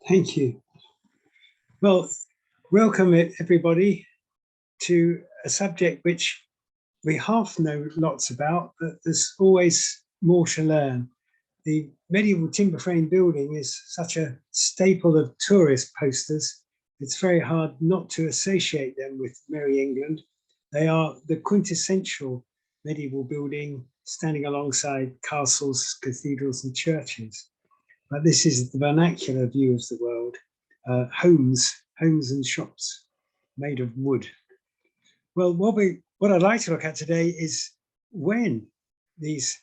Thank you. Well, welcome everybody to a subject which we half know lots about, but there's always more to learn. The medieval timber frame building is such a staple of tourist posters. It's very hard not to associate them with Merry England. They are the quintessential medieval building, standing alongside castles, cathedrals and churches. But this is the vernacular view of the world. Homes and shops made of wood. Well, what I'd like to look at today is when these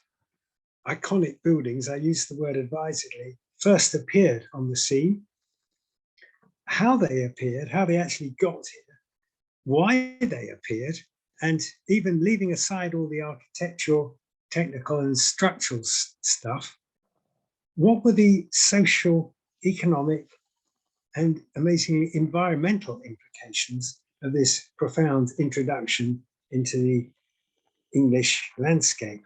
iconic buildings, I use the word advisedly, first appeared on the scene, how they appeared, how they actually got here, why they appeared, and even leaving aside all the architectural, technical and structural stuff, what were the social, economic, and amazingly environmental implications of this profound introduction into the English landscape?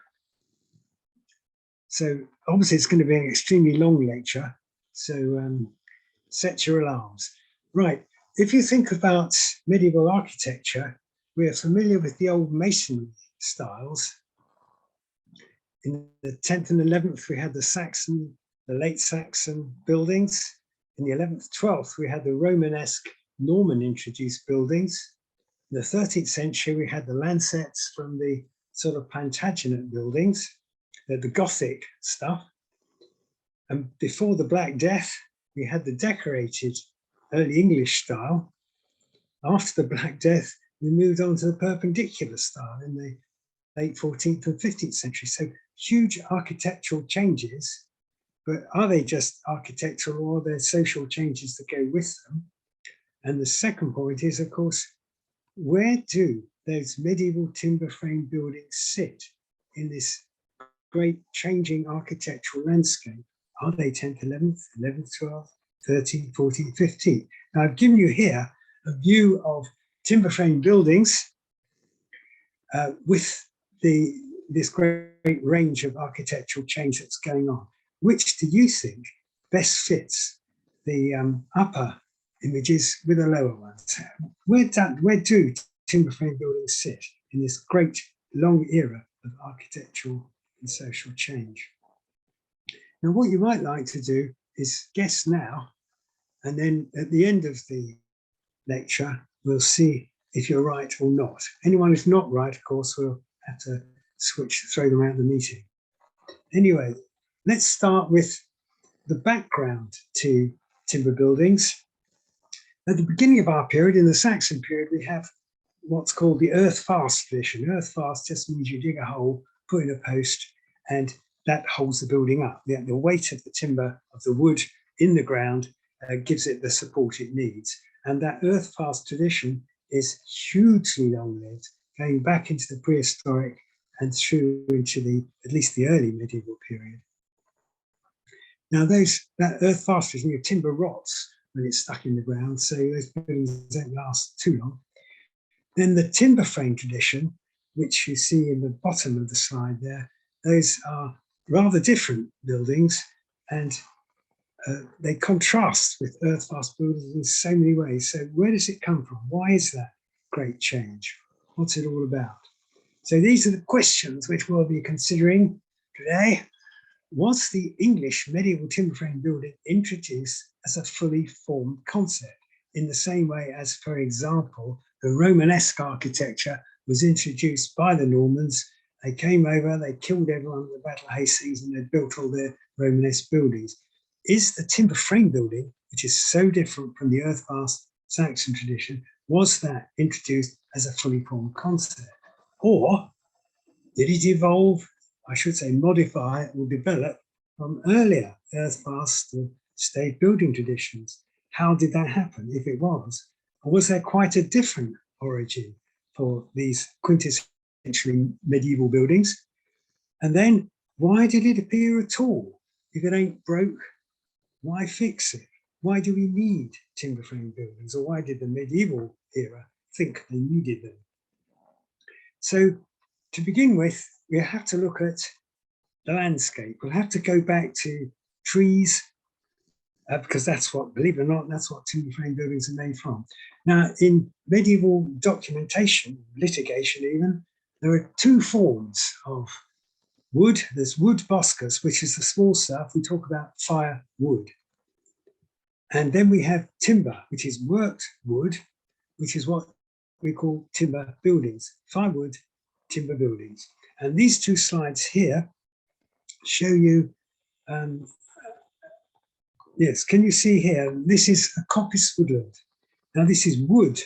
So obviously it's going to be an extremely long lecture, so set your alarms. Right, if you think about medieval architecture, we are familiar with the old masonry styles. In the 10th and 11th, we had the late Saxon buildings. In the 11th, 12th, we had the Romanesque Norman introduced buildings. In the 13th century, we had the lancets from the sort of Plantagenet buildings, the Gothic stuff. And before the Black Death, we had the decorated early English style. After the Black Death, we moved on to the perpendicular style in the late 14th and 15th century. So huge architectural changes. But are they just architectural or are there social changes that go with them? And the second point is, of course, where do those medieval timber frame buildings sit in this great changing architectural landscape? Are they 10th, 11th, 11th, 12th, 13th, 14th, 15th? Now, I've given you here a view of timber frame buildings with this great range of architectural change that's going on. Which do you think best fits the upper images with the lower ones? Where do timber frame buildings sit in this great long era of architectural and social change? Now, what you might like to do is guess now, and then at the end of the lecture, we'll see if you're right or not. Anyone who's not right, of course, we'll have to throw them out of the meeting. Anyway, let's start with the background to timber buildings. At the beginning of our period, in the Saxon period, we have what's called the earth-fast tradition. Earth-fast just means you dig a hole, put in a post, and that holds the building up. The weight of the timber, of the wood in the ground, gives it the support it needs. And that earth-fast tradition is hugely long-lived, going back into the prehistoric and through into at least the early medieval period. Now, that earth-fast tradition, your timber rots when it's stuck in the ground, so those buildings don't last too long. Then the timber frame tradition, which you see in the bottom of the slide there, those are rather different buildings, and they contrast with earth-fast buildings in so many ways. So where does it come from? Why is that great change? What's it all about? So these are the questions which we'll be considering today. Was the English medieval timber frame building introduced as a fully formed concept in the same way as, for example, the Romanesque architecture was introduced by the Normans? They came over, they killed everyone at the Battle of Hastings, and they built all their Romanesque buildings. Is the timber frame building, which is so different from the earth-fast Saxon tradition, was that introduced as a fully formed concept? Or did it evolve, I should say modify or develop from earlier earth-fast or stave building traditions? How did that happen, if it was? Or was there quite a different origin for these quintessentially medieval buildings? And then why did it appear at all? If it ain't broke, why fix it? Why do we need timber frame buildings? Or why did the medieval era think they needed them? So to begin with, we have to look at the landscape. We'll have to go back to trees, because that's what, believe it or not, that's what timber frame buildings are made from. Now, in medieval documentation, litigation even, there are two forms of wood. There's wood boscus, which is the small stuff. We talk about firewood. And then we have timber, which is worked wood, which is what we call timber buildings, firewood timber buildings. And these two slides here show you, yes, can you see here? This is a coppice woodland. Now this is wood,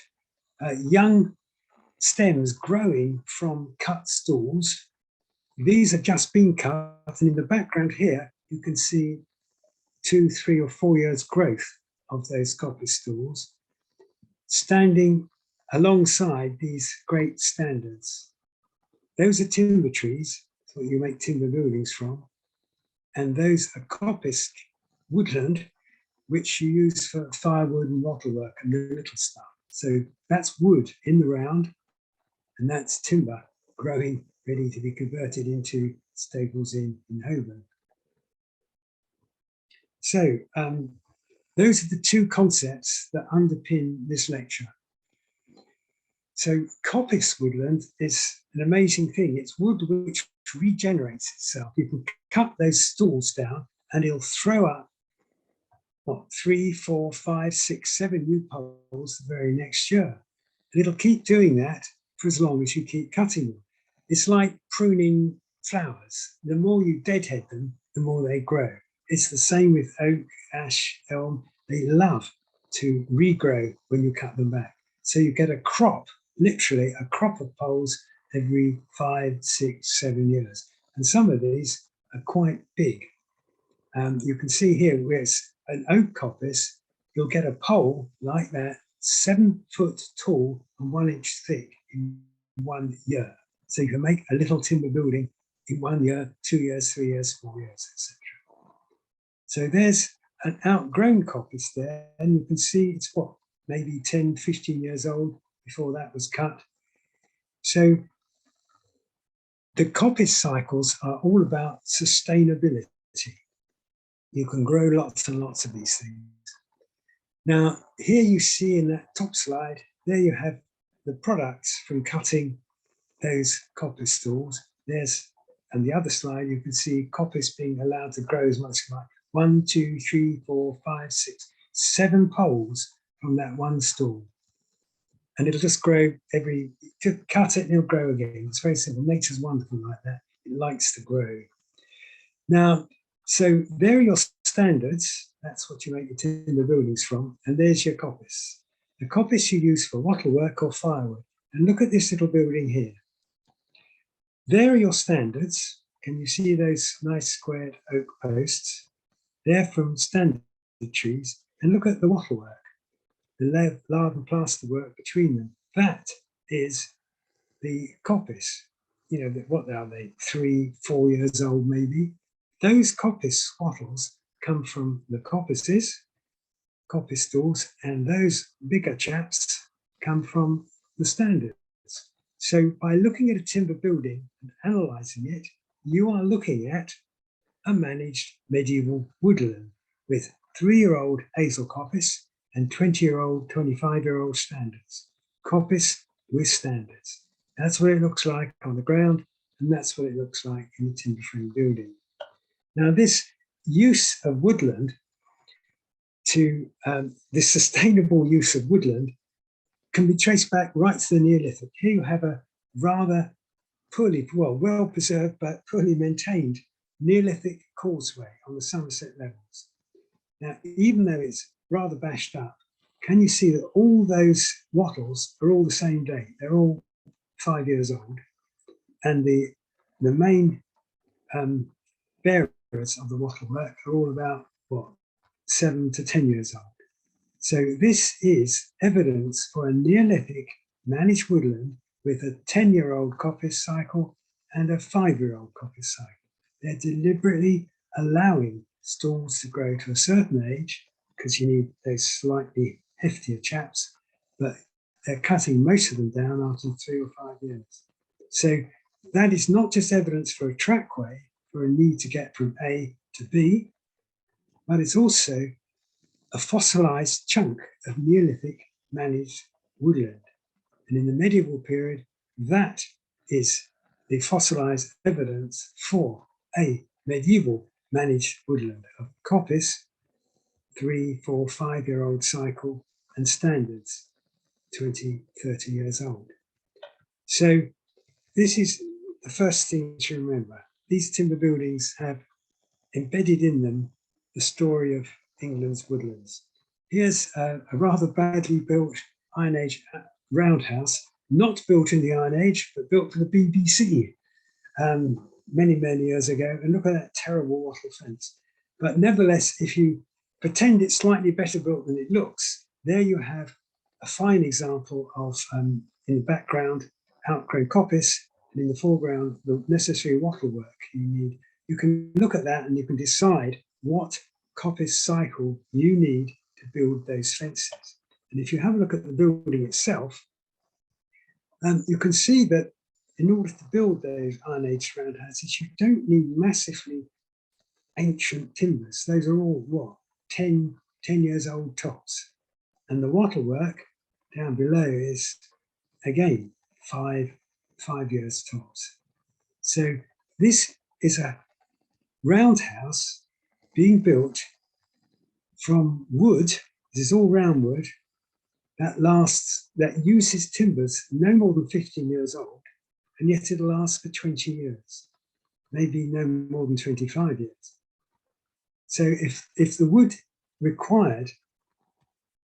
young stems growing from cut stalls. These have just been cut, and in the background here, you can see 2, 3 or 4 years growth of those coppice stalls, standing alongside these great standards. Those are timber trees, that's what you make timber buildings from, and those are coppice woodland, which you use for firewood and wattlework and the little stuff. So that's wood in the round, and that's timber growing, ready to be converted into staples in Holborn. So those are the two concepts that underpin this lecture. So coppice woodland is an amazing thing. It's wood which regenerates itself. You can cut those stalls down and it'll throw up, what, 3, 4, 5, 6, 7 new poles the very next year. And it'll keep doing that for as long as you keep cutting them. It's like pruning flowers. The more you deadhead them, the more they grow. It's the same with oak, ash, elm. They love to regrow when you cut them back. So you get a crop, literally a crop of poles every 5, 6, 7 years. And some of these are quite big. You can see here where it's an oak coppice, you'll get a pole like that, 7 foot tall and 1 inch thick in 1 year. So you can make a little timber building in 1 year, 2 years, 3 years, 4 years, etc. So there's an outgrown coppice there, and you can see it's what, maybe 10, 15 years old before that was cut. So the coppice cycles are all about sustainability. You can grow lots and lots of these things. Now, here you see in that top slide, there you have the products from cutting those coppice stalls. And the other slide, you can see coppice being allowed to grow as much as like 1, 2, 3, 4, 5, 6, 7 poles from that one stall. And it'll just grow just cut it and it'll grow again. It's very simple. Nature's wonderful like that. It likes to grow. Now, so there are your standards. That's what you make your timber buildings from. And there's your coppice. The coppice you use for wattlework or firewood. And look at this little building here. There are your standards. Can you see those nice squared oak posts? They're from standard trees. And look at the wattlework, the lard and plaster work between them. That is the coppice. You know, what are they? 3, 4 years old maybe. Those coppice wattles come from the coppices, coppice stalls, and those bigger chaps come from the standards. So by looking at a timber building and analysing it, you are looking at a managed medieval woodland with 3-year-old hazel coppice and 20-year-old, 25-year-old standards. Coppice with standards. That's what it looks like on the ground, and that's what it looks like in a timber frame building. Now, this use of woodland this sustainable use of woodland can be traced back right to the Neolithic. Here you have a rather well preserved but poorly maintained Neolithic causeway on the Somerset levels. Now, even though it's rather bashed up, can you see that all those wattles are all the same date? They're all 5 years old. And the main bearers of the wattlework are all about, 7 to 10 years old. So this is evidence for a Neolithic managed woodland with a 10-year-old coppice cycle and a 5-year-old coppice cycle. They're deliberately allowing stalls to grow to a certain age because you need those slightly heftier chaps, but they're cutting most of them down after 3 or 5 years. So that is not just evidence for a trackway, for a need to get from A to B, but it's also a fossilized chunk of Neolithic managed woodland. And in the medieval period, that is the fossilized evidence for a medieval managed woodland of coppice, 3, 4, 5-year-old cycle, and standards, 20, 30 years old. So this is the first thing to remember. These timber buildings have embedded in them the story of England's woodlands. Here's a rather badly built Iron Age roundhouse, not built in the Iron Age, but built for the BBC many, many years ago. And look at that terrible wattle fence. But nevertheless, if you pretend it's slightly better built than it looks, there you have a fine example of, in the background, outgrown coppice, and in the foreground, the necessary wattle work you need. You can look at that and you can decide what coppice cycle you need to build those fences. And if you have a look at the building itself, you can see that in order to build those Iron Age roundhouses, you don't need massively ancient timbers. Those are all, what, 10 years old tops. And the wattle work down below is, again, 5 years tops. So this is a roundhouse being built from wood. This is all round wood that uses timbers no more than 15 years old, and yet it'll last for 20 years, maybe no more than 25 years. So if the wood required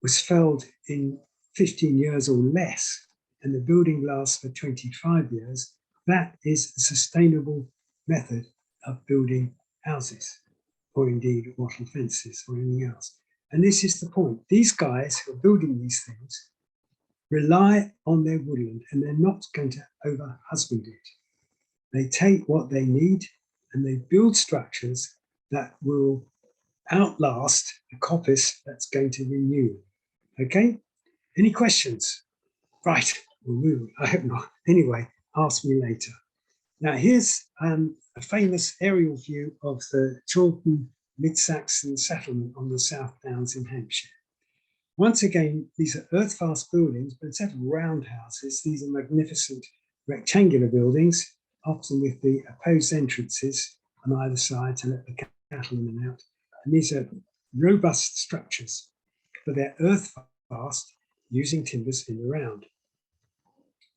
was felled in 15 years or less, and the building lasts for 25 years, that is a sustainable method of building houses, or indeed wattle fences or anything else. And this is the point. These guys who are building these things rely on their woodland, and they're not going to over-husband it. They take what they need and they build structures that will outlast the coppice that's going to renew. Okay? Any questions? Right, we'll move. I hope not. Anyway, ask me later. Now here's a famous aerial view of the Chorlton mid-Saxon settlement on the South Downs in Hampshire. Once again, these are earth-fast buildings, but instead of round houses, these are magnificent rectangular buildings, often with the opposed entrances on either side to let the cattle in and out. And these are robust structures, but they're earth-fast, using timbers in the round.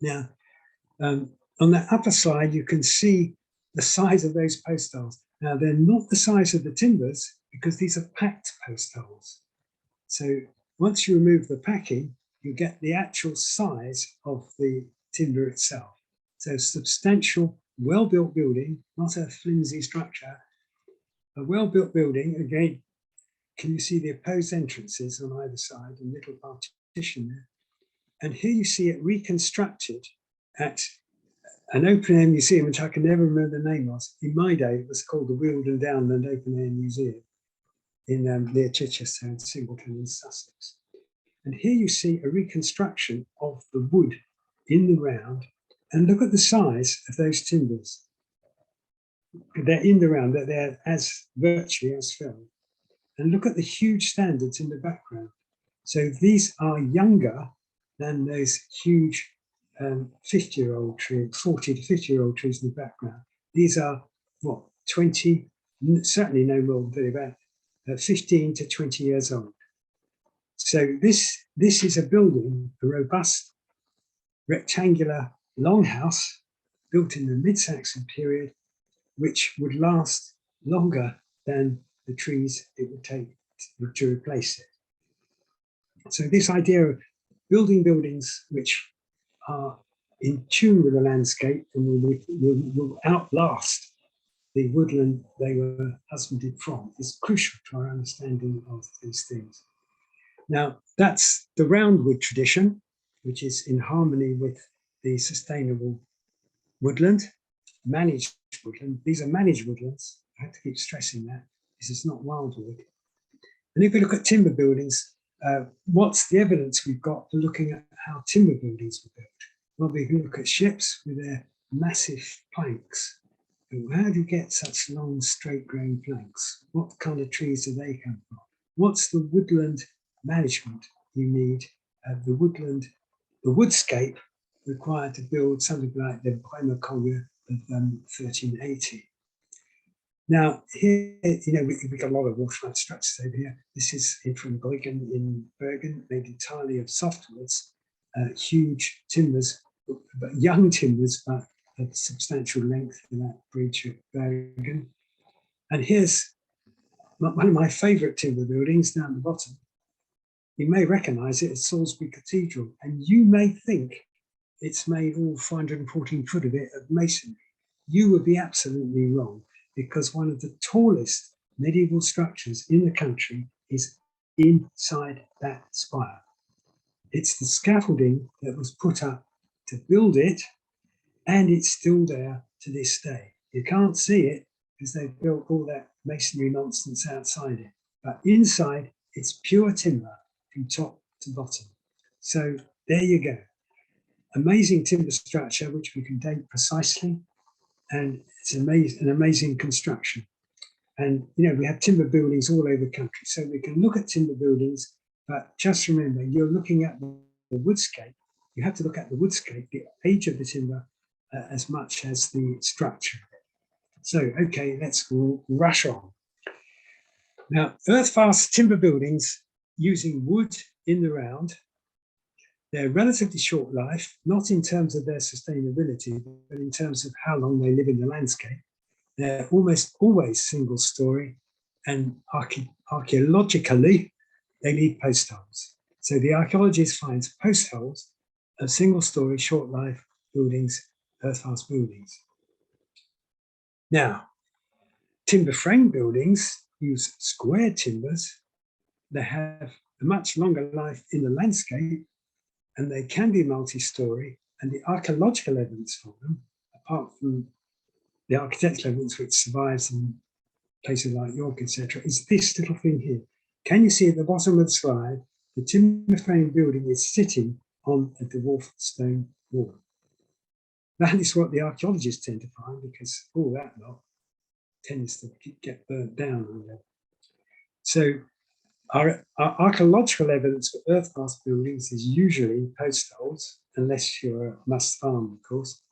Now, on the upper side, you can see the size of those post holes. Now, they're not the size of the timbers because these are packed post holes. So once you remove the packing, you get the actual size of the timber itself. So substantial, well-built building, not a flimsy structure. A well-built building, again, can you see the opposed entrances on either side and little partition there? And here you see it reconstructed at an open-air museum, which I can never remember the name of. In my day, it was called the Weald Downland Open-Air Museum in near Chichester and Singleton in Sussex. And here you see a reconstruction of the wood in the round, and look at the size of those timbers. They're in the round, they're as virtually as filled. And look at the huge standards in the background. So these are younger than those huge 50-year-old trees, 40 to 50-year-old trees in the background. These are, what, 20, certainly no more than about 15 to 20 years old. So this is a building, a robust rectangular longhouse built in the mid-Saxon period, which would last longer than the trees it would take to replace it. So this idea of building buildings which are in tune with the landscape and will outlast the woodland they were husbanded from is crucial to our understanding of these things. Now, that's the roundwood tradition, which is in harmony with the sustainable woodland, managed woodland. These are managed woodlands. I have to keep stressing that. This is not wildwood. And if we look at timber buildings, what's the evidence we've got for looking at how timber buildings were built? Well, we can look at ships with their massive planks. How do you get such long, straight-grained planks? What kind of trees do they come from? what's the woodland management you need, the woodscape required to build something like the Bremer Collier of 1380. Now, here, we've got a lot of waterlogged structures over here. This is from Bruggen in Bergen, made entirely of softwoods, huge timbers, but young timbers, but of substantial length in that bridge at Bergen. And here's one of my favourite timber buildings down the bottom. You may recognise it as Salisbury Cathedral, and you may think it's made all 414 foot of it of masonry. You would be absolutely wrong, because one of the tallest medieval structures in the country is inside that spire. It's the scaffolding that was put up to build it, and it's still there to this day. You can't see it because they've built all that masonry nonsense outside it, but inside it's pure timber from top to bottom. So there you go. Amazing timber structure, which we can date precisely, and it's an amazing construction. And we have timber buildings all over the country, so we can look at timber buildings, but just remember, you're looking at the woodscape. You have to look at the woodscape, the age of the timber, as much as the structure. So, okay, let's rush on. Now, earth-fast timber buildings using wood in the round, they're relatively short life, not in terms of their sustainability, but in terms of how long they live in the landscape. They're almost always single story, and archaeologically, they need post holes. So the archaeologist finds post holes of single story, short life buildings, earth-fast buildings. Now, timber frame buildings use square timbers. They have a much longer life in the landscape, and they can be multi-story, and the archaeological evidence for them, apart from the architectural evidence which survives in places like York, etc., is this little thing here. Can you see at the bottom of the slide, the timber frame building is sitting on a dwarf stone wall? That is what the archaeologists tend to find, because all that lot tends to get burnt down. So our archaeological evidence for earth-fast buildings is usually post holes, unless you're a must farm, of course.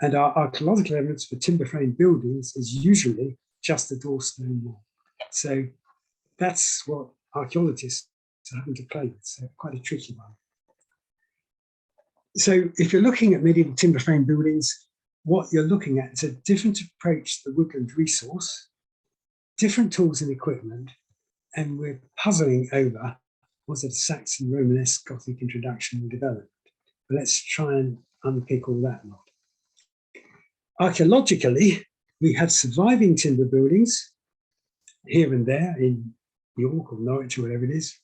And our archaeological evidence for timber frame buildings is usually just a dwarf stone wall. So that's what archaeologists are having to play with, so quite a tricky one. So if you're looking at medieval timber frame buildings, what you're looking at is a different approach to the woodland resource, different tools and equipment, and we're puzzling over, was it a Saxon, Romanesque, Gothic introduction and development? But let's try and unpick all that lot. Archaeologically, we have surviving timber buildings here and there in York or Norwich or whatever it is.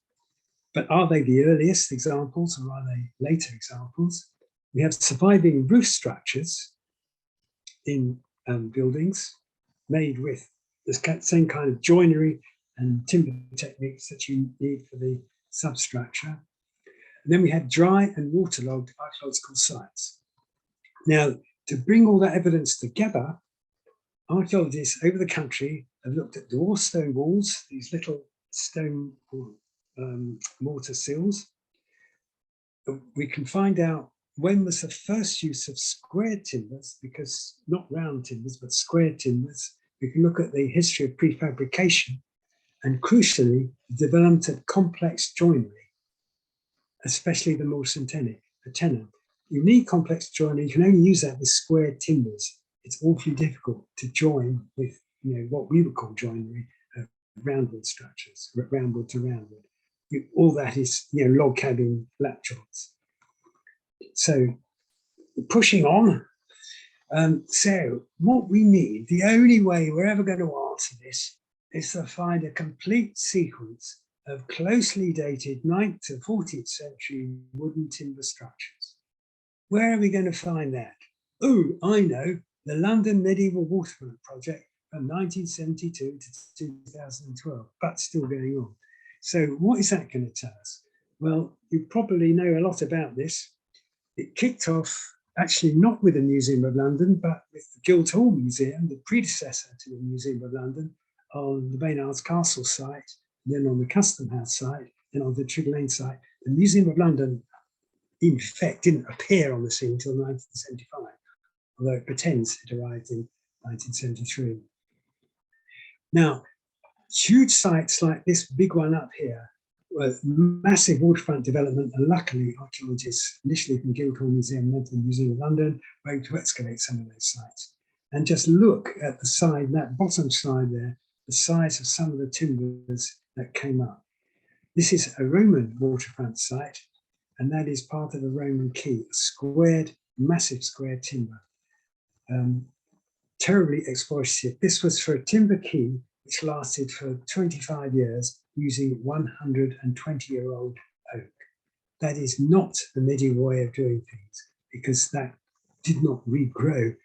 But are they the earliest examples, or are they later examples? We have surviving roof structures in buildings made with the same kind of joinery and timber techniques that you need for the substructure. And then we have dry and waterlogged archaeological sites. Now, to bring all that evidence together, archaeologists over the country have looked at dwarf stone walls, these little stone mortar sills. We can find out when was the first use of square timbers, because not round timbers, but square timbers. We can look at the history of prefabrication and, crucially, the development of complex joinery, especially the mortise and tenon. You need complex joinery. You can only use that with square timbers. It's awfully difficult to join with what we would call joinery, roundwood structures, roundwood to roundwood. All that is log cabin lap joints. So pushing on. So what we need, the only way we're ever going to answer this, is to find a complete sequence of closely dated 9th to 14th century wooden timber structures. Where are we going to find that? Oh, I know, the London Medieval Waterfront Project from 1972 to 2012, but still going on. So what is that going to tell us? Well, you probably know a lot about this. It kicked off actually not with the Museum of London, but with the Guildhall Museum, the predecessor to the Museum of London, on the Baynard's Castle site then on the Custom House site, then on the Trigg Lane site. The Museum of London, in fact, didn't appear on the scene until 1975, although it pretends it arrived in 1973. Now, huge sites like this big one up here were massive waterfront development, and luckily archaeologists initially from Guildhall Museum went to the Museum of London, were able to excavate some of those sites. And just look at the side, that bottom side there, the size of some of the timbers that came up. This is a Roman waterfront site, and that is part of the Roman quay, a squared, massive square timber. Terribly exploitative. This was for a timber quay which lasted for 25 years using 120-year-old oak. That is not the medieval way of doing things, because that did not regrow.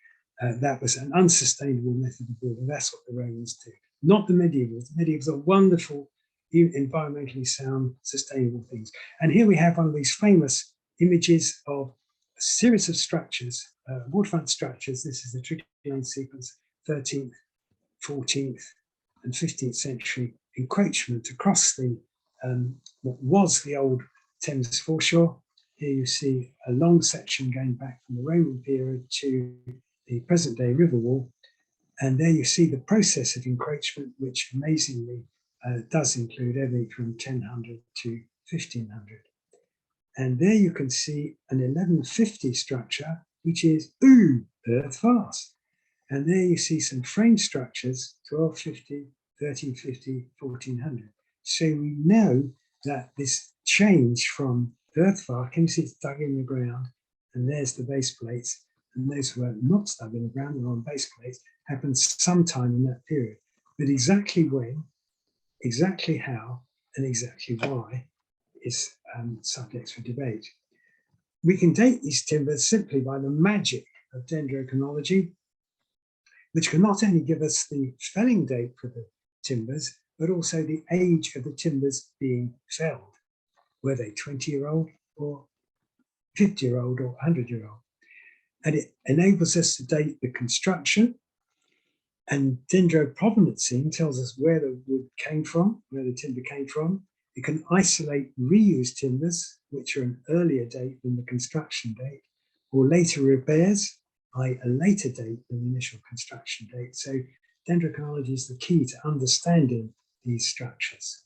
That was an unsustainable method of building. That's what the Romans did, not the medievals. The medievals are wonderful, environmentally sound, sustainable things. And here we have one of these famous images of a series of structures, waterfront structures. This is the Trigg Lane sequence, 13th, 14th, and 15th century encroachment across the what was the old Thames foreshore. Here you see a long section going back from the Roman period to the present day river wall. And there you see the process of encroachment, which amazingly does include everything from 1000 to 1500. And there you can see an 1150 structure, which is earth fast. And there you see some frame structures, 1250, 1350, 1400. So we know that this change from earth fast, can you see it's dug in the ground, and there's the base plates, and those who are not dug in the ground and on base plates, happened sometime in that period. But exactly when, exactly how, and exactly why is subject for debate. We can date these timbers simply by the magic of dendrochronology, which can not only give us the felling date for the timbers, but also the age of the timbers being felled. Were they 20-year-old or 50-year-old or 100-year-old? And it enables us to date the construction, and dendroprovenancing tells us where the wood came from, where the timber came from. It can isolate reused timbers, which are an earlier date than the construction date, or later repairs, i.e. a later date than the initial construction date. So dendrochronology is the key to understanding these structures.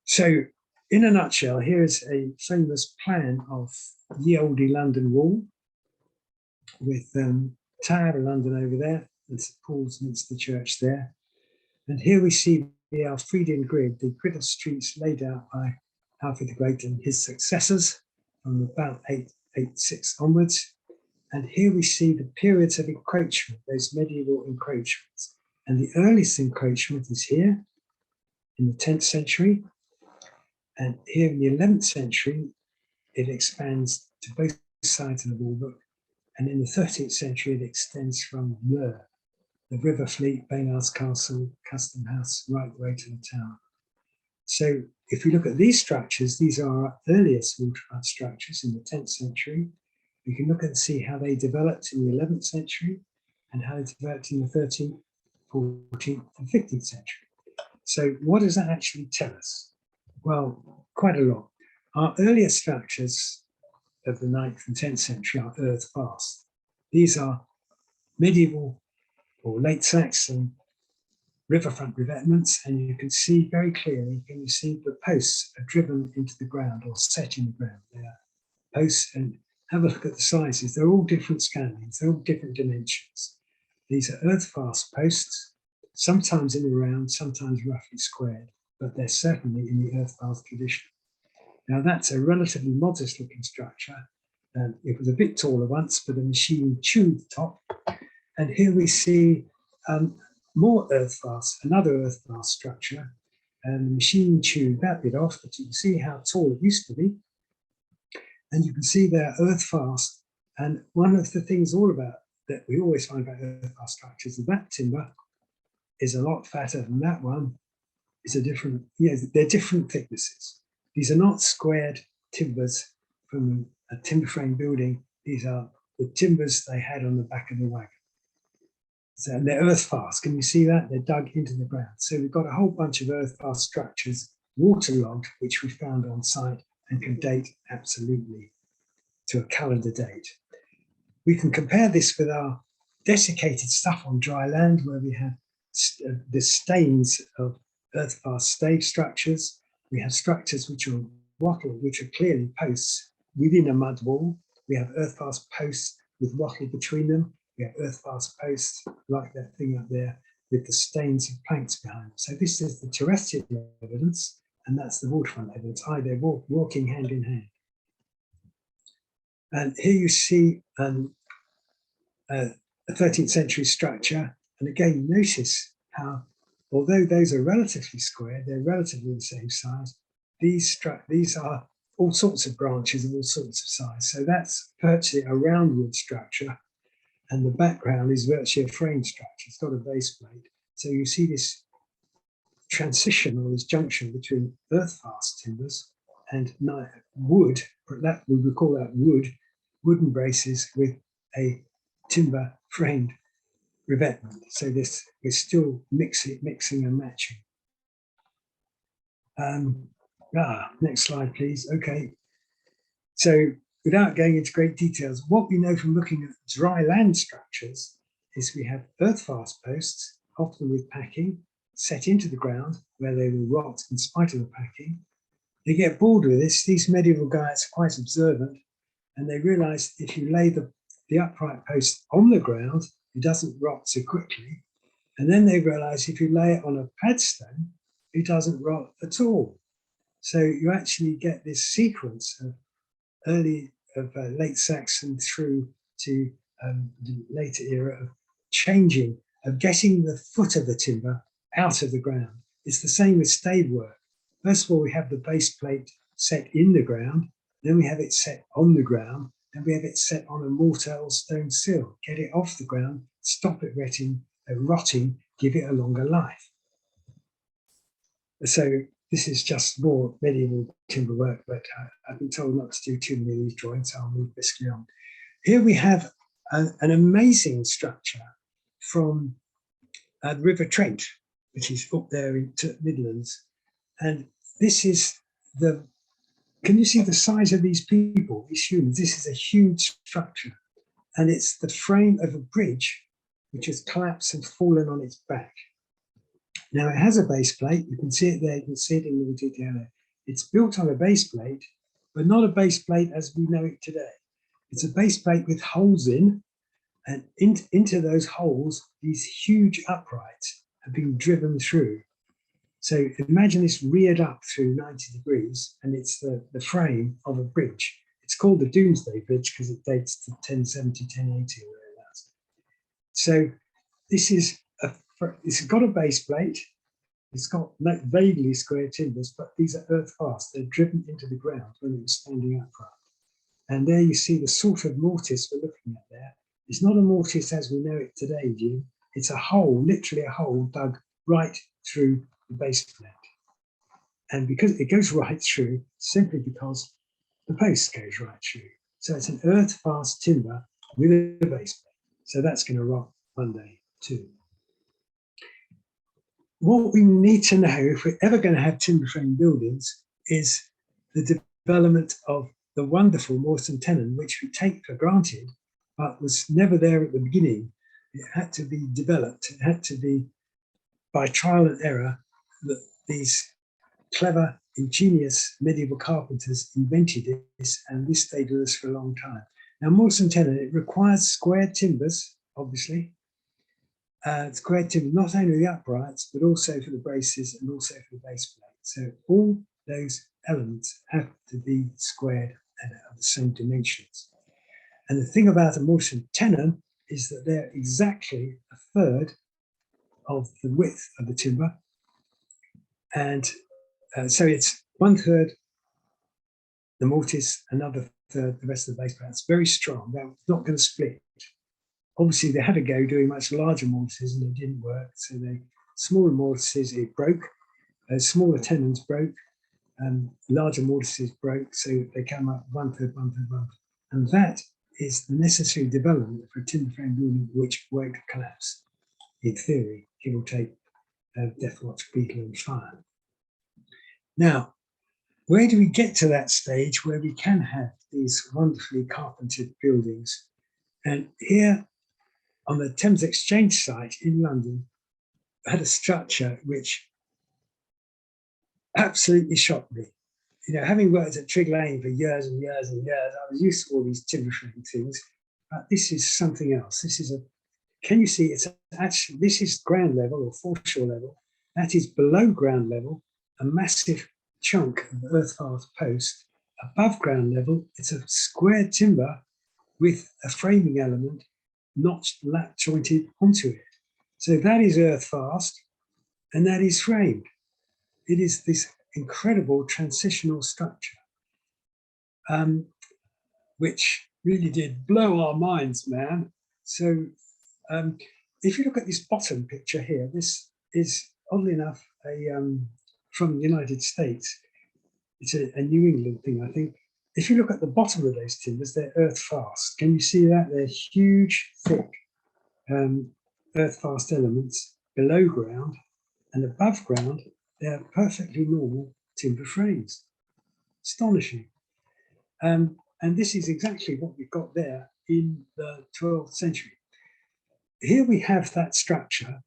So in a nutshell, here is a famous plan of ye olde London Wall with Tower of London over there, and St Paul's Minster Church there. And here we see the Alfredian grid, the grid of streets laid out by Alfred the Great and his successors from about 886 onwards. And here we see the periods of encroachment, those medieval encroachments. And the earliest encroachment is here in the 10th century. And here in the 11th century, it expands to both sides of the Walbrook. And in the 13th century, it extends from Mur, the River Fleet, Baynard's Castle, Custom House, right the way to the tower. So if we look at these structures, these are our earliest waterfront structures in the 10th century. We can look and see how they developed in the 11th century and how they developed in the 13th, 14th, and 15th century. So what does that actually tell us? Well, quite a lot. Our earliest structures of the 9th and 10th century are earth fast. These are medieval or late Saxon riverfront revetments, and you can see very clearly, can you see the posts are driven into the ground or set in the ground. They are posts, and have a look at the sizes. They're all different scalings, they're all different dimensions. These are earth fast posts, sometimes in a round, sometimes roughly squared, but they're certainly in the earth fast tradition. Now that's a relatively modest looking structure. It was a bit taller once, but a machine chewed the top. And here we see more earth fast, another earth fast structure. And the machine chewed that bit off, but you can see how tall it used to be. And you can see they're earth fast. And one of the things all about that we always find about earth fast structures is that timber is a lot fatter than that one. It's a different, they're different thicknesses. These are not squared timbers from a timber frame building. These are the timbers they had on the back of the wagon. So they're earth fast. Can you see that? They're dug into the ground. So we've got a whole bunch of earth fast structures, waterlogged, which we found on site and can date absolutely to a calendar date. We can compare this with our desiccated stuff on dry land, where we have the stains of earth fast stave structures. We have structures which are wattle, which are clearly posts within a mud wall. We have earth fast posts with wattle between them. We have earth fast posts like that thing up there with the stains of planks behind them. So this is the terrestrial evidence, and that's the waterfront evidence. They're walking hand in hand. And here you see a 13th century structure. And again, notice how, although those are relatively square, they're relatively the same size. These are all sorts of branches of all sorts of size. So that's virtually a round-wood structure. And the background is virtually a frame structure. It's got a base plate. So you see this transition or this junction between earth-fast timbers and wood, that we would call that wooden braces with a timber framed revetment. So this is still mixing and matching. Next slide, please. Okay. So without going into great details, what we know from looking at dry land structures is we have earth-fast posts, often with packing, set into the ground where they will rot in spite of the packing. They get bored with this. These medieval guys are quite observant, and they realize if you lay the upright post on the ground, it doesn't rot so quickly. And then they realize if you lay it on a padstone, it doesn't rot at all. So you actually get this sequence of late Saxon through to the later era of changing, of getting the foot of the timber out of the ground. It's the same with stave work. First of all, we have the base plate set in the ground, then we have it set on the ground, and we have it set on a mortar or stone sill. Get it off the ground, stop it rotting, give it a longer life. So this is just more medieval timber work, but I've been told not to do too many of these drawings, so I'll move briskly on. Here we have an amazing structure from the River Trent, which is up there in Midlands. And this is can you see the size of these people, these humans? This is a huge structure. And it's the frame of a bridge which has collapsed and fallen on its back. Now it has a base plate. You can see it there. You can see it in more detail there. It's built on a base plate, but not a base plate as we know it today. It's a base plate with holes in, and into those holes, these huge uprights have been driven through. So imagine this reared up through 90 degrees, and it's the frame of a bridge. It's called the Domesday Bridge because it dates to 1070, 1080 or thereabouts. So it's got a base plate. It's got vaguely square timbers, but these are earth fast. They're driven into the ground when it was standing upright. And there you see the sort of mortise we're looking at there. It's not a mortise as we know it today, Jim. It's a hole, literally a hole dug right through the base plate. And because it goes right through, simply because the post goes right through. So it's an earth fast timber with a base plate. So that's going to rot one day too. What we need to know if we're ever going to have timber frame buildings is the development of the wonderful Morton tenon, which we take for granted, but was never there at the beginning. It had to be developed. It had to be by trial and error that these clever, ingenious medieval carpenters invented this, and this stayed with us for a long time. Now, Morton tenon, it requires square timbers, obviously. Square timber, not only the uprights, but also for the braces and also for the base plate. So all those elements have to be squared and of the same dimensions. And the thing about a Morton tenon is that they're exactly a third of the width of the timber. And so it's 1/3 the mortise, another third the rest of the base plate. It's very strong. They're not going to split. Obviously, they had a go doing much larger mortises and it didn't work. So smaller mortises, it broke. Smaller tenons broke. Larger mortises broke. So they came up 1/3, 1/3, 1/3. And that is the necessary development for a timber frame building which won't collapse. in theory, give or take death watch, beetle and fire. Now, where do we get to that stage where we can have these wonderfully carpentered buildings? And here on the Thames Exchange site in London, I had a structure which absolutely shocked me. You know, having worked at Trig Lane for years and years and years, I was used to all these timber frame things, but this is something else. This is can you see it's actually, this is ground level or foreshore level. That is below ground level, a massive chunk of earth-fast post. Above ground level, it's a square timber with a framing element notched, lap jointed onto it. So that is earth-fast and that is framed. It is this incredible transitional structure, which really did blow our minds, man. So if you look at this bottom picture here, this is oddly enough from the United States. It's a New England thing, I think. If you look at the bottom of those timbers, they're earth fast. Can you see that? They're huge, thick earth fast elements below ground, and above ground, they're perfectly normal timber frames. Astonishing. And this is exactly what we've got there in the 12th century. Here we have that structure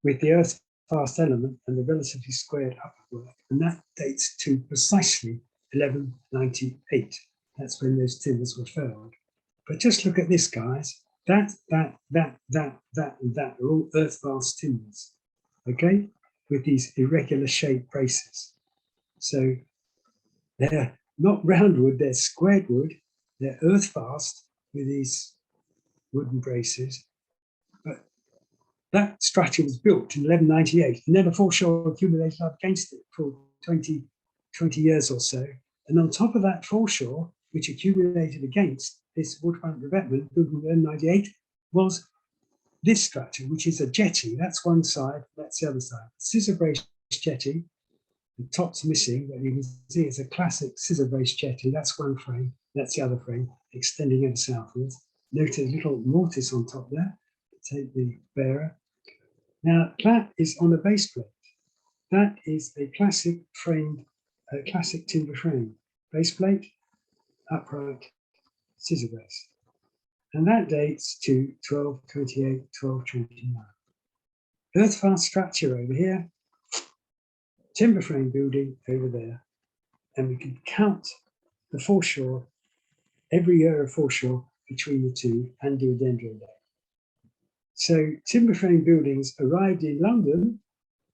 with the earth fast element and the relatively squared upperwork, and that dates to precisely 1198. That's when those timbers were felled. But just look at this, guys. That, and that are all earth fast timbers, okay, with these irregular shaped braces. So they're not round wood, they're squared wood, they're earth fast with these wooden braces. But that structure was built in 1198, and then a foreshore accumulated up against it for 20 years or so. And on top of that foreshore, which accumulated against this waterfront revetment built in 1198, was this structure, which is a jetty. That's one side, that's the other side. Scissor brace jetty, the top's missing, but you can see it's a classic scissor brace jetty. That's one frame, that's the other frame, extending it southwards. Notice a little mortise on top there to take the bearer. Now, that is on a base plate. That is a classic framed, classic timber frame. Base plate, upright, scissor brace. And that dates to 1228, 1229. Earth fast structure over here, timber frame building over there. And we can count the foreshore, every year of foreshore between the two, and do a dendro day. So timber frame buildings arrived in London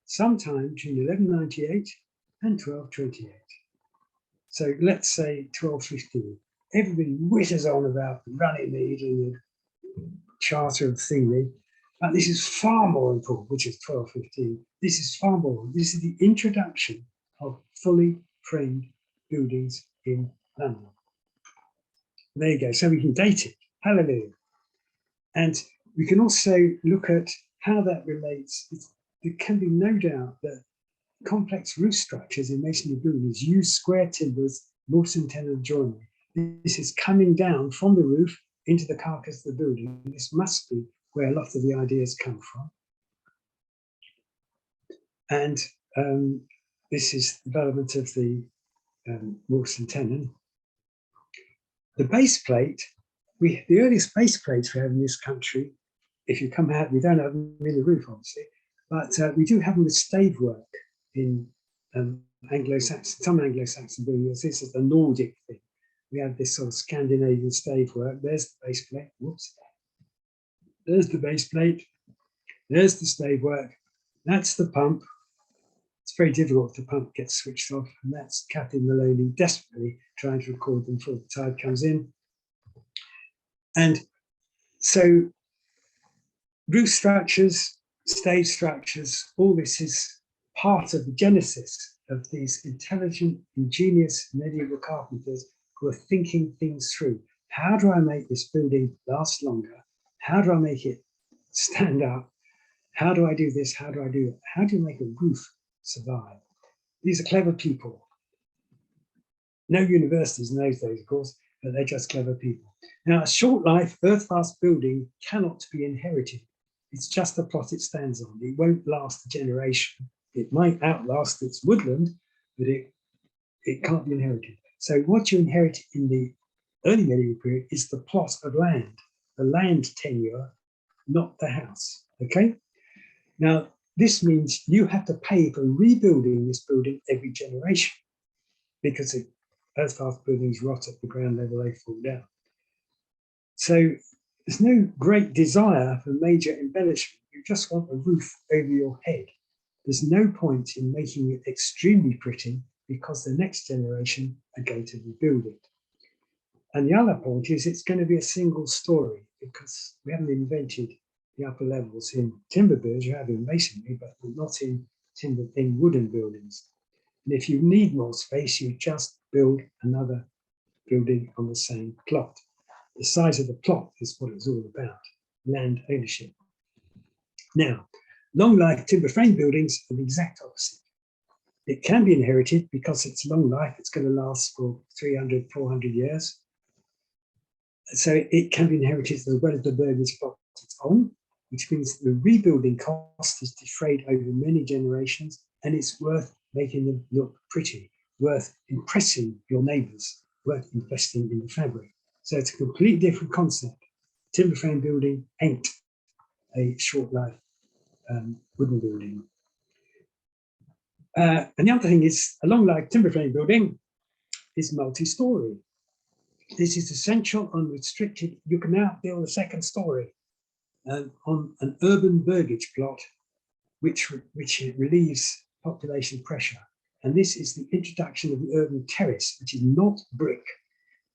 sometime between 1198 and 1228. So let's say 1215. Everybody whitters on about Runnymede and the Charter of Thingley, but this is far more important, which is 1215. This is far more. This is the introduction of fully framed buildings in London. There you go. So we can date it. Hallelujah. And we can also look at how that relates. There can be no doubt that complex roof structures in masonry buildings use square timbers, mortise and tenon joinery. This is coming down from the roof into the carcass of the building. This must be where a lot of the ideas come from. And this is the development of the mortise and tenon. The base plate, the earliest base plates we have in this country, if you come out, we don't have them in the roof, obviously, but we do have them with stave work in Anglo-Saxon, some Anglo-Saxon buildings. This is the Nordic thing. We have this sort of Scandinavian stave work. There's the base plate. Whoops. There's the base plate. There's the stave work. That's the pump. It's very difficult if the pump gets switched off. And that's Catherine Maloney desperately trying to record them before the tide comes in. And so roof structures, stave structures, all this is part of the genesis of these intelligent, ingenious medieval carpenters who are thinking things through. How do I make this building last longer? How do I make it stand up? How do I do this? How do I do it? How do you make a roof survive? These are clever people. No universities in those days, of course, but they're just clever people. Now, a short life, earth-fast building cannot be inherited. It's just a plot it stands on. It won't last a generation. It might outlast its woodland, but it can't be inherited. So what you inherit in the early medieval period is the plot of land, the land tenure, not the house. Okay? Now, this means you have to pay for rebuilding this building every generation, because earth-fast buildings rot at the ground level, they fall down. So there's no great desire for major embellishment. You just want a roof over your head. There's no point in making it extremely pretty, because the next generation are going to rebuild it. And the other point is it's going to be a single story, because we haven't invented the upper levels in timber buildings. You have in masonry, but not in wooden buildings. And if you need more space, you just build another building on the same plot. The size of the plot is what it's all about, land ownership. Now, long life timber frame buildings are the exact opposite. It can be inherited because it's long life, it's going to last for 300, 400 years. So it can be inherited as well as the burgess plot it's on, which means the rebuilding cost is defrayed over many generations, and it's worth making them look pretty, worth impressing your neighbours, worth investing in the fabric. So it's a completely different concept. Timber frame building ain't a short life wooden building. And the other thing is, a long life timber frame building is multi-storey. This is essential, unrestricted. You can now build a second story on an urban burgage plot, which relieves population pressure. And this is the introduction of the urban terrace, which is not brick,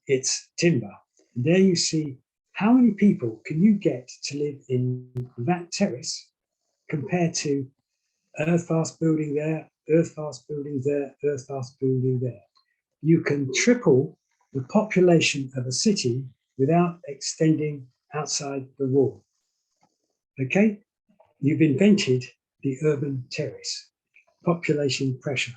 it's timber. And there you see how many people can you get to live in that terrace compared to earth-fast building there, earth-fast building there, earth-fast building there. You can triple the population of a city without extending outside the wall. Okay? You've invented the urban terrace, population pressure.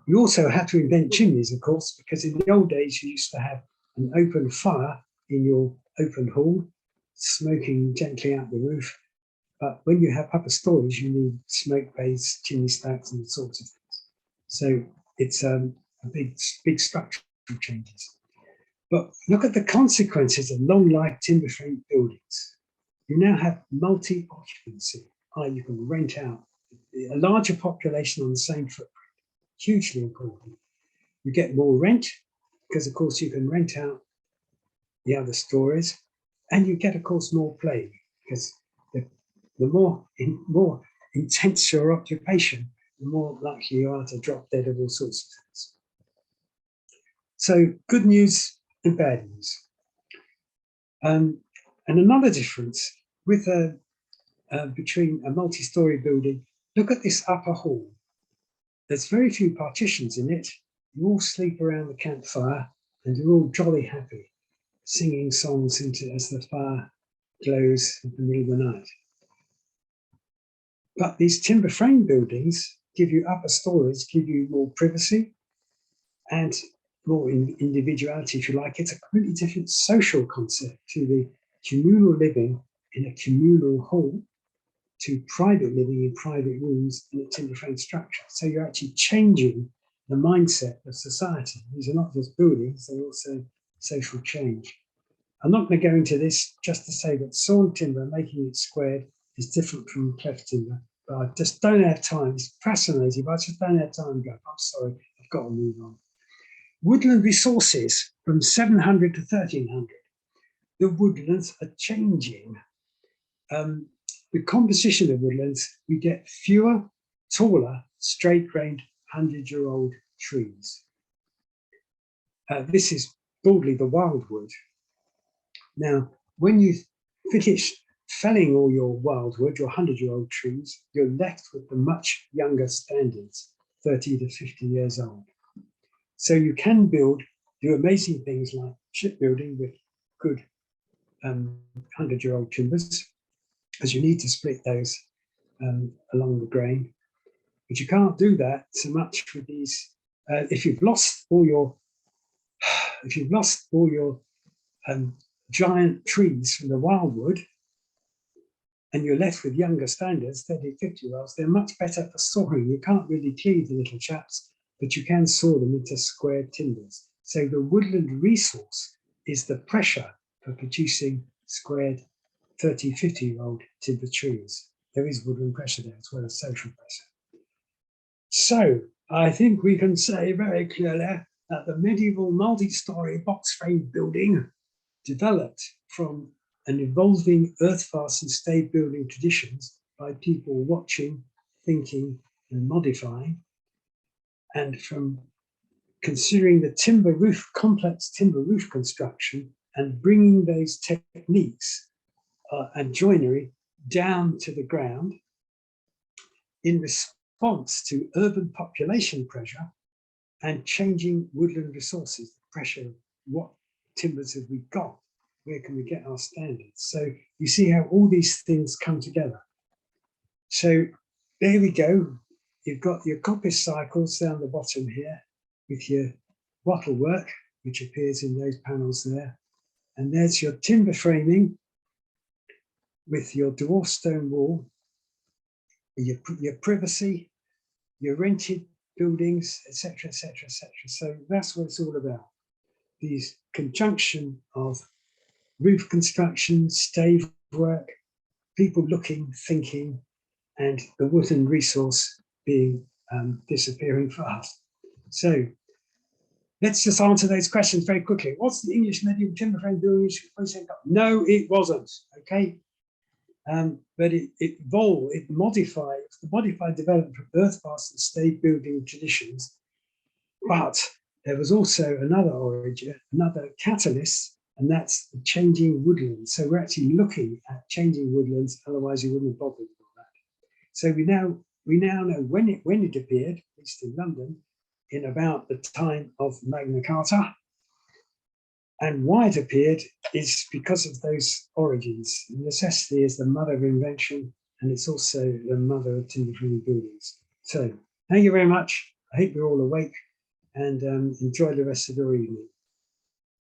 You also have to invent chimneys, of course, because in the old days you used to have an open fire in your open hall, smoking gently out the roof. But when you have upper stories, you need smoke bays, chimney stacks, and all sorts of things. So it's a big structural changes. But look at the consequences of long life timber frame buildings. You now have multi-occupancy, i.e. you can rent out a larger population on the same footprint, hugely important. You get more rent, because of course you can rent out the other stories, and you get, of course, more play, because the more intense your occupation, the more likely you are to drop dead of all sorts of things. So good news and bad news. And another difference with between a multi-storey building, look at this upper hall. There's very few partitions in it. You all sleep around the campfire and you're all jolly happy, singing songs as the fire glows in the middle of the night. But these timber frame buildings give you upper stories, give you more privacy and more individuality, if you like. It's a completely different social concept to the communal living in a communal hall, to private living in private rooms in a timber frame structure. So you're actually changing the mindset of society. These are not just buildings, they're also social change. I'm not going to go into this, just to say that sawn timber, making it squared, is different from cleft timber, but I just don't have time. It's fascinating, but I just don't have time to go. I'm sorry, I've got to move on. Woodland resources from 700 to 1300. The woodlands are changing. The composition of woodlands, we get fewer, taller, straight-grained 100-year-old trees. This is broadly the wildwood. Now, when you finish felling all your wildwood, your 100-year-old trees, you're left with the much younger standards, 30 to 50 years old. So you can do amazing things like shipbuilding with good 100-year-old timbers, as you need to split those along the grain. But you can't do that so much with these. If you've lost all your giant trees from the wildwood, and you're left with younger standards, 30, 50-year-olds, they're much better for sawing. You can't really cleave the little chaps, but you can saw them into square timbers. So the woodland resource is the pressure for producing squared 30, 50-year-old timber trees. There is woodland pressure there as well as social pressure. So I think we can say very clearly that the medieval multi-storey box frame building developed from an evolving earth-fastened stave building traditions by people watching, thinking, and modifying, and from considering the timber roof, complex timber roof construction, and bringing those techniques and joinery down to the ground in response to urban population pressure and changing woodland resources, pressure, what timbers have we got? Where can we get our standards? So you see how all these things come together. So there we go. You've got your coppice cycles down the bottom here with your wattle work, which appears in those panels there. And there's your timber framing with your dwarf stone wall, your privacy, your rented buildings, etc., etc., etc. So that's what it's all about. These conjunction of roof construction, stave work, people looking, thinking, and the woodland resource being disappearing fast. So let's just answer those questions very quickly. What's the English medieval timber frame building? No, it wasn't. Okay, but it evolved, it modified, the modified development from earth-fastened stave building traditions. But there was also another origin, another catalyst, and that's the changing woodlands. So we're actually looking at changing woodlands, otherwise you wouldn't have bothered with all that. So we now know when it appeared, at least in London, in about the time of Magna Carta. And why it appeared is because of those origins. Necessity is the mother of invention, and it's also the mother of timber frame buildings. So thank you very much. I hope you're all awake and enjoy the rest of your evening.